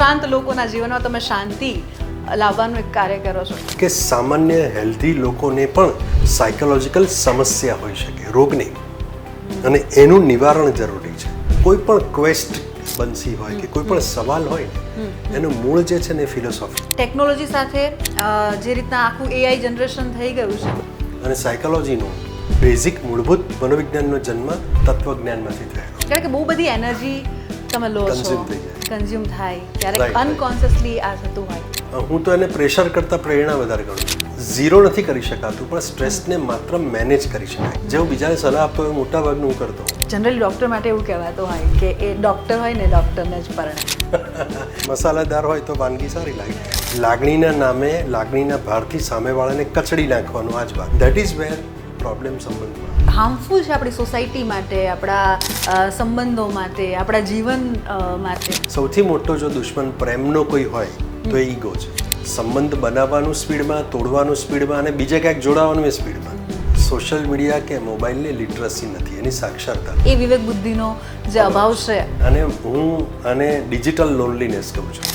અશાંત લોકોના જીવનમાં તમે શાંતિ લાવવાનું એક કાર્ય કરો છો કે સામાન્ય હેલ્ધી લોકોને પણ સાયકોલોજીકલ સમસ્યા હોઈ શકે, રોગ નહીં, અને એનું નિવારણ જરૂરી છે. કોઈ પણ ક્વેસ્ટ બનસી હોય કે કોઈ પણ સવાલ હોય ને, એનું મૂળ જે છે ને ફિલોસોફી. ટેકનોલોજી સાથે જે રીતના આખું એઆઈ જનરેશન થઈ ગયું છે, અને સાયકોલોજીનું બેઝિક મૂળભૂત મનોવિજ્ઞાનનો જન્મ તત્વજ્ઞાનમાંથી થયેલો. કારણ કે બહુ બધી એનર્જી તમે લો છો, Consume થઈ જાય. કન્ઝ્યુમ થાય, ક્યારેક Right. અનકોન્શિયસલી આ થતું હોય. હું તો એને પ્રેશર કરતાં પ્રેરણા વધારે ગણું છું. ઝીરો નથી કરી શકાતું, પણ સ્ટ્રેસને માત્ર મેનેજ કરી શકાય. જેવું બીજાને સલાહ આપતો હોય મોટા ભાગનું હું કરતો હોઉં. જનરલી ડૉક્ટર માટે એવું કહેવાતું હોય કે એ ડૉક્ટર હોય ને ડૉક્ટરને જ પરણે. મસાલાદાર હોય તો વાનગી સારી લાગે. લાગણીના નામે લાગણીના ભારથી સામેવાળાને કચડી નાખવાનું, આ જ વાત. દેટ ઇઝ વેર પ્રોબ્લેમ સંબંધમાં હાર્મફુલ છે આપણી સોસાયટી માટે, આપણા સંબંધો માટે, આપણા જીવન માટે. સૌથી મોટો જો દુશ્મન પ્રેમનો કોઈ હોય તો એ ઈગો છે. સંબંધ બનાવવાનું સ્પીડમાં, તોડવાનું સ્પીડમાં, અને બીજે ક્યાંક જોડાવાનું એ સ્પીડમાં. સોશિયલ મીડિયા કે મોબાઈલની લિટરસી નથી, એની સાક્ષરતા. એ વિવેક બુદ્ધિનો જે અભાવ છે. અને હું આને ડિજિટલ લોનલીનેસ કહું છું.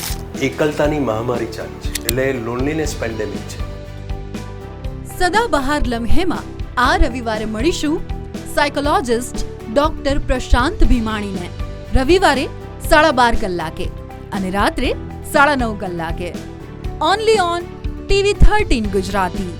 એકલતાની મહામારી ચાલી છે, એટલે લોનલીનેસ પેન્ડેમિક છે. સદાબહાર લમ્હેમાં આ રવિવારે મળીશું સાયકોલોજિસ્ટ ડોક્ટર પ્રશાંત ભીમાણીને. રવિવારે 12:30 કલાકે અને રાત્રે 9:30 કલાકે. Only on TV 13 Gujarati.